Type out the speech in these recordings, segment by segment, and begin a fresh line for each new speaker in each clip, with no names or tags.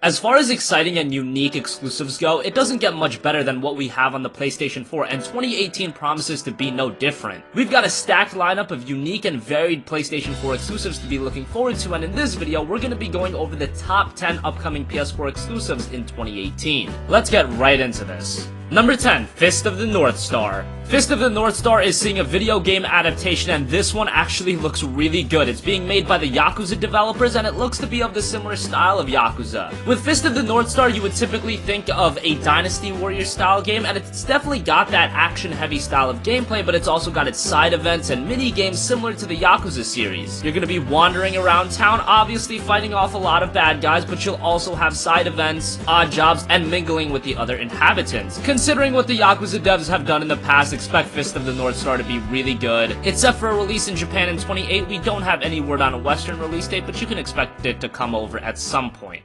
As far as exciting and unique exclusives go, it doesn't get much better than what we have on the PlayStation 4, and 2018 promises to be no different. We've got a stacked lineup of unique and varied PlayStation 4 exclusives to be looking forward to, and in this video, we're going to be going over the top 10 upcoming PS4 exclusives in 2018. Let's get right into this. Number 10, Fist of the North Star. Fist of the North Star is seeing a video game adaptation, and this one actually looks really good. It's being made by the Yakuza developers, and it looks to be of the similar style of Yakuza. With Fist of the North Star, you would typically think of a Dynasty Warrior style game, and it's definitely got that action-heavy style of gameplay, but it's also got its side events and mini-games similar to the Yakuza series. You're gonna be wandering around town, obviously fighting off a lot of bad guys, but you'll also have side events, odd jobs, and mingling with the other inhabitants. Considering what the Yakuza devs have done in the past, expect Fist of the North Star to be really good. Except for a release in Japan in 2028, we don't have any word on a Western release date, but you can expect it to come over at some point.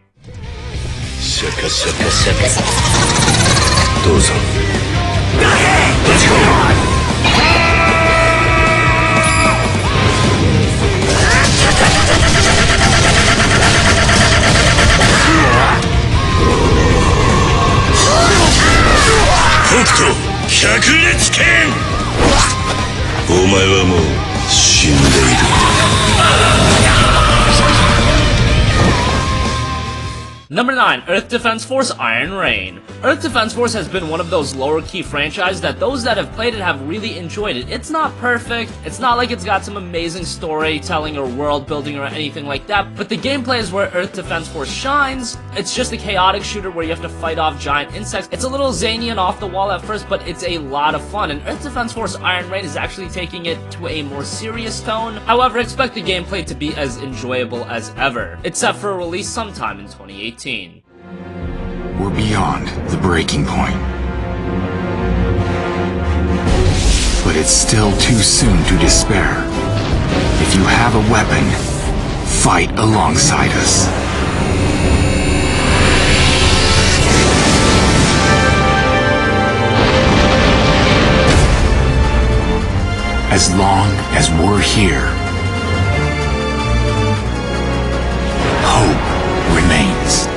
Number 9, Earth Defense Force Iron Rain. Earth Defense Force has been one of those lower-key franchises that those that have played it have really enjoyed it. It's not perfect, it's not like it's got some amazing storytelling or world building or anything like that, but the gameplay is where Earth Defense Force shines. It's just a chaotic shooter where you have to fight off giant insects. It's a little zany and off the wall at first, but it's a lot of fun, and Earth Defense Force Iron Rain is actually taking it to a more serious tone. However, expect the gameplay to be as enjoyable as ever, except for a release sometime in 2018.
We're beyond the breaking point. But it's still too soon to despair. If you have a weapon, fight alongside us. As long as we're here, hope remains.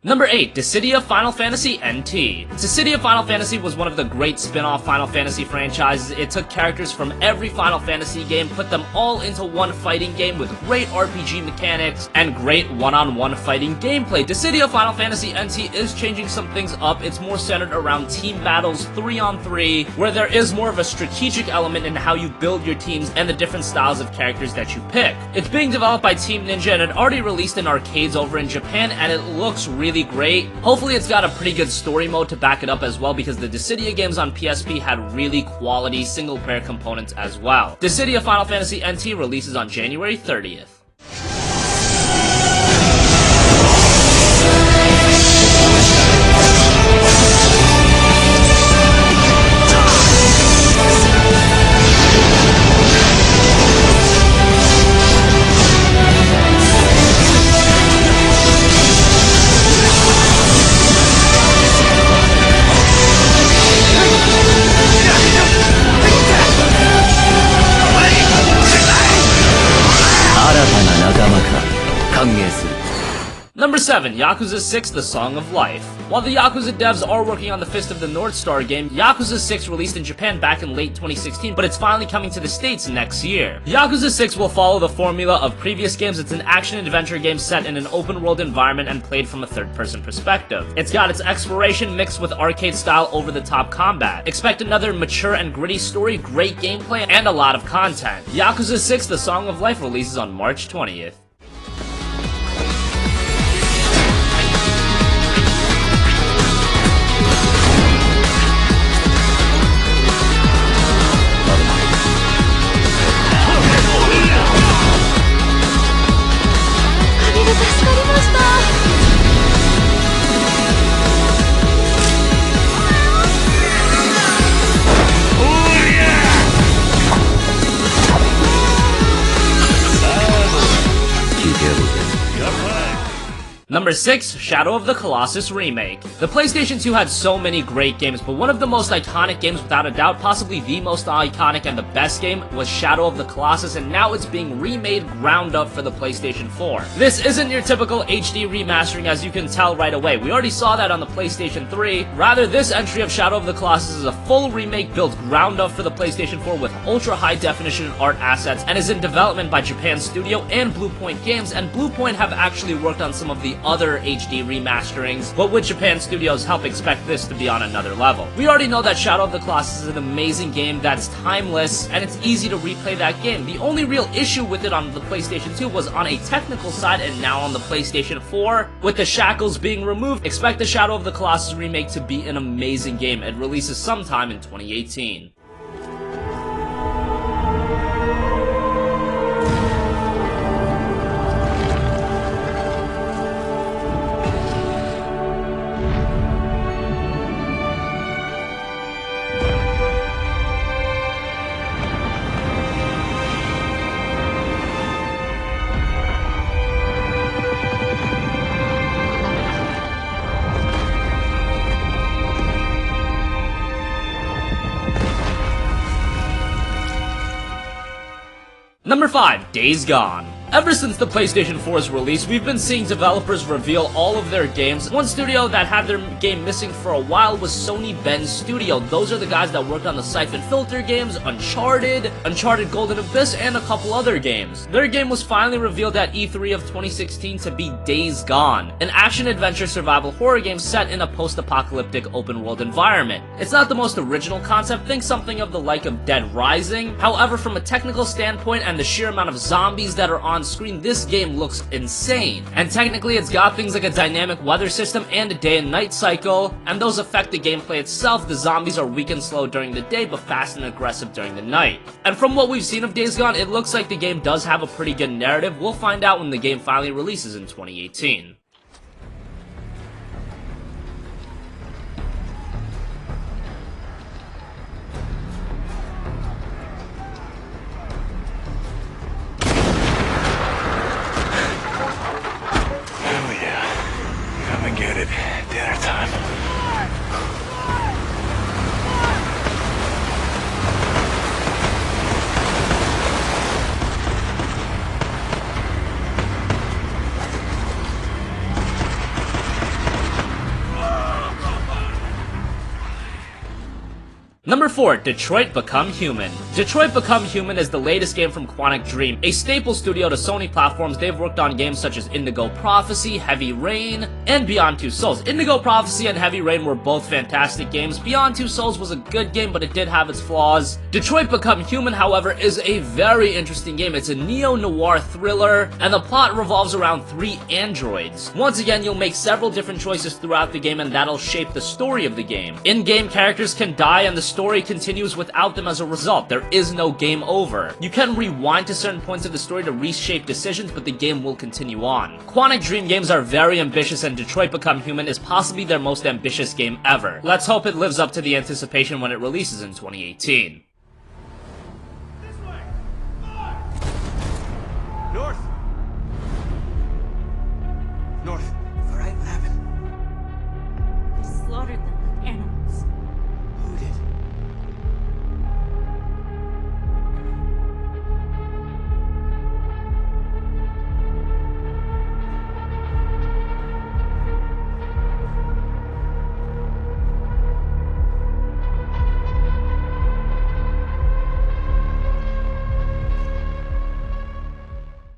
Number 8, Dissidia Final Fantasy NT. Dissidia Final Fantasy was one of the great spin-off Final Fantasy franchises. It took characters from every Final Fantasy game, put them all into one fighting game with great RPG mechanics and great one-on-one fighting gameplay. Dissidia Final Fantasy NT is changing some things up. It's more centered around team battles 3-on-3, where there is more of a strategic element in how you build your teams and the different styles of characters that you pick. It's being developed by Team Ninja, and it already released in arcades over in Japan, and it looks really great. Hopefully it's got a pretty good story mode to back it up as well, because the Dissidia games on PSP had really quality single-player components as well. Dissidia Final Fantasy NT releases on January 30th. Number 7, Yakuza 6 The Song of Life. While the Yakuza devs are working on the Fist of the North Star game, Yakuza 6 released in Japan back in late 2016, but it's finally coming to the States next year. Yakuza 6 will follow the formula of previous games. It's an action-adventure game set in an open-world environment and played from a third-person perspective. It's got its exploration mixed with arcade-style over-the-top combat. Expect another mature and gritty story, great gameplay, and a lot of content. Yakuza 6 The Song of Life releases on March 20th. Number 6, Shadow of the Colossus Remake. The PlayStation 2 had so many great games, but one of the most iconic games without a doubt, possibly the most iconic and the best game, was Shadow of the Colossus, and now it's being remade ground up for the PlayStation 4. This isn't your typical HD remastering, as you can tell right away. We already saw that on the PlayStation 3. Rather, this entry of Shadow of the Colossus is a full remake built ground up for the PlayStation 4 with ultra high definition art assets, and is in development by Japan Studio and Bluepoint Games, and Bluepoint have actually worked on some of the other HD remasterings, but with Japan Studios' help, expect this to be on another level. We already know that Shadow of the Colossus is an amazing game that's timeless, and it's easy to replay that game. The only real issue with it on the PlayStation 2 was on a technical side, and now on the PlayStation 4, with the shackles being removed, expect the Shadow of the Colossus remake to be an amazing game. It releases sometime in 2018. Number 5, Days Gone. Ever since the PlayStation 4's release, we've been seeing developers reveal all of their games. One studio that had their game missing for a while was Sony Bend Studio. Those are the guys that worked on the Siphon Filter games, Uncharted Golden Abyss, and a couple other games. Their game was finally revealed at E3 of 2016 to be Days Gone, an action-adventure survival horror game set in a post-apocalyptic open-world environment. It's not the most original concept, think something of the like of Dead Rising. However, from a technical standpoint and the sheer amount of zombies that are on screen, this game looks insane. And technically, it's got things like a dynamic weather system and a day and night cycle, and those affect the gameplay itself. The zombies are weak and slow during the day, but fast and aggressive during the night. And from what we've seen of Days Gone, it looks like the game does have a pretty good narrative. We'll find out when the game finally releases in 2018.
Dinner time.
Number 4, Detroit Become Human. Detroit Become Human is the latest game from Quantic Dream, a staple studio to Sony platforms. They've worked on games such as Indigo Prophecy, Heavy Rain, and Beyond Two Souls. Indigo Prophecy and Heavy Rain were both fantastic games. Beyond Two Souls was a good game, but it did have its flaws. Detroit Become Human, however, is a very interesting game. It's a neo-noir thriller, and the plot revolves around 3 androids. Once again, you'll make several different choices throughout the game, and that'll shape the story of the game. In-game characters can die, and the story continues without them as a result. There is no game over. You can rewind to certain points of the story to reshape decisions, but the game will continue on. Quantic Dream games are very ambitious, and Detroit Become Human is possibly their most ambitious game ever. Let's hope it lives up to the anticipation when it releases in 2018.
North! North.
Alright, what happened?
They slaughtered them like animals.
Who did?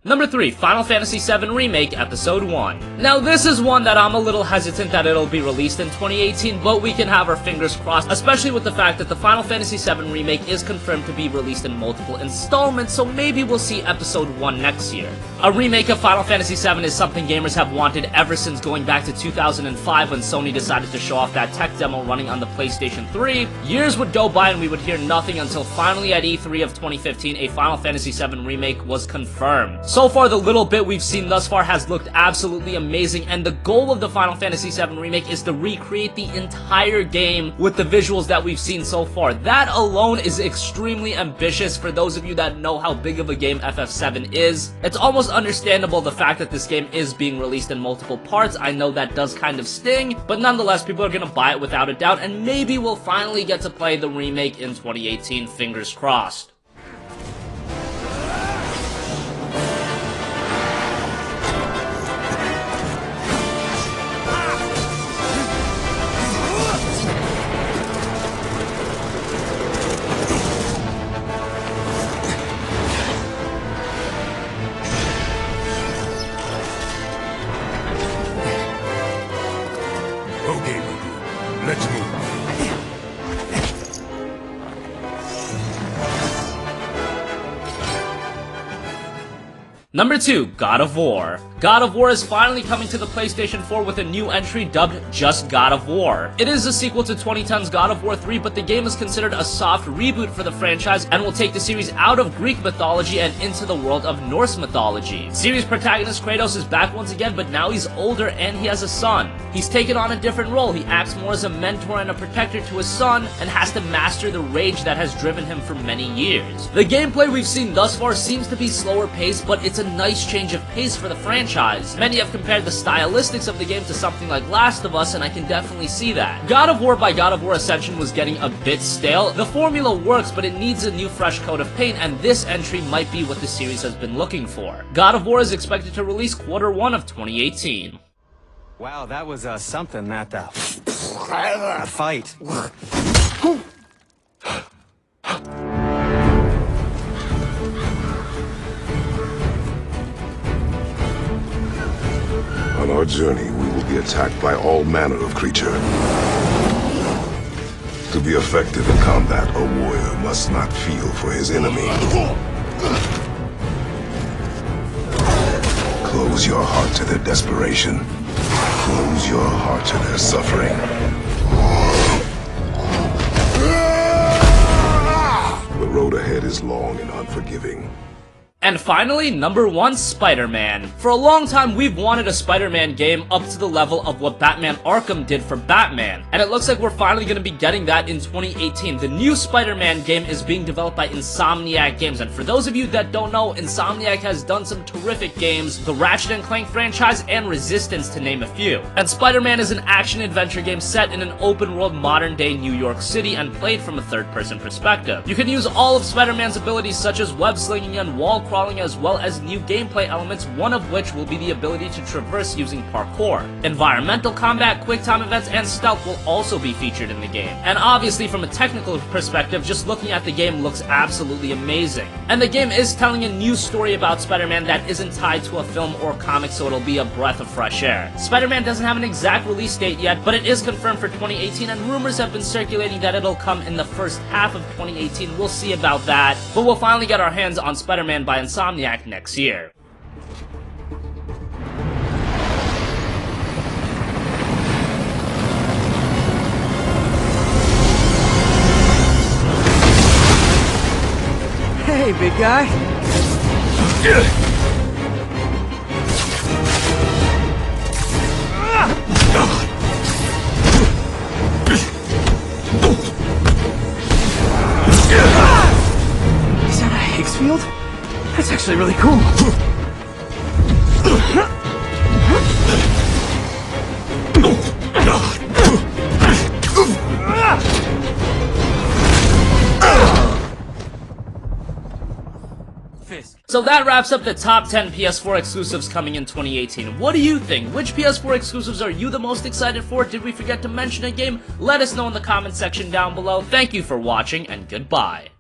Number 3, Final Fantasy VII Remake Episode 1. Now this is one that I'm a little hesitant that it'll be released in 2018, but we can have our fingers crossed, especially with the fact that the Final Fantasy VII Remake is confirmed to be released in multiple installments, so maybe we'll see Episode 1 next year. A remake of Final Fantasy VII is something gamers have wanted ever since going back to 2005 when Sony decided to show off that tech demo running on the PlayStation 3. Years would go by and we would hear nothing until finally at E3 of 2015 a Final Fantasy VII Remake was confirmed. So far, the little bit we've seen thus far has looked absolutely amazing, and the goal of the Final Fantasy VII Remake is to recreate the entire game with the visuals that we've seen so far. That alone is extremely ambitious for those of you that know how big of a game FF7 is. It's almost understandable the fact that this game is being released in multiple parts. I know that does kind of sting, but nonetheless, people are gonna buy it without a doubt, and maybe we'll finally get to play the remake in 2018, fingers crossed.
Okay, let's move.
Number 2, God of War. God of War is finally coming to the PlayStation 4 with a new entry dubbed just God of War. It is a sequel to 2010's God of War 3, but the game is considered a soft reboot for the franchise and will take the series out of Greek mythology and into the world of Norse mythology. Series protagonist Kratos is back once again, but now he's older and he has a son. He's taken on a different role. He acts more as a mentor and a protector to his son and has to master the rage that has driven him for many years. The gameplay we've seen thus far seems to be slower paced, but it's a nice change of pace for the franchise. Many have compared the stylistics of the game to something like Last of Us, and I can definitely see that. God of War by God of War Ascension was getting a bit stale. The formula works, but it needs a new fresh coat of paint, and this entry might be what the series has been looking for. God of War is expected to release Q1 of 2018.
Wow, that was something, that fight.
On our journey, we will be attacked by all manner of creature. To be effective in combat, a warrior must not feel for his enemy. Close your heart to their desperation. Close your heart to their suffering. The road ahead is long and unforgiving.
And finally, number 1, Spider-Man. For a long time, we've wanted a Spider-Man game up to the level of what Batman Arkham did for Batman, and it looks like we're finally going to be getting that in 2018. The new Spider-Man game is being developed by Insomniac Games, and for those of you that don't know, Insomniac has done some terrific games, the Ratchet & Clank franchise and Resistance to name a few. And Spider-Man is an action-adventure game set in an open-world modern-day New York City and played from a third-person perspective. You can use all of Spider-Man's abilities such as web-slinging and wall crawling, as well as new gameplay elements, one of which will be the ability to traverse using parkour. Environmental combat, quick time events, and stealth will also be featured in the game. And obviously from a technical perspective, just looking at the game looks absolutely amazing. And the game is telling a new story about Spider-Man that isn't tied to a film or comic, so it'll be a breath of fresh air. Spider-Man doesn't have an exact release date yet, but it is confirmed for 2018, and rumors have been circulating that it'll come in the first half of 2018. We'll see about that, but we'll finally get our hands on Spider-Man by Insomniac next year.
Hey, big guy. Is that a Higgs field? That's actually really cool.
So that wraps up the top 10 PS4 exclusives coming in 2018. What do you think? Which PS4 exclusives are you the most excited for? Did we forget to mention a game? Let us know in the comment section down below. Thank you for watching, and goodbye.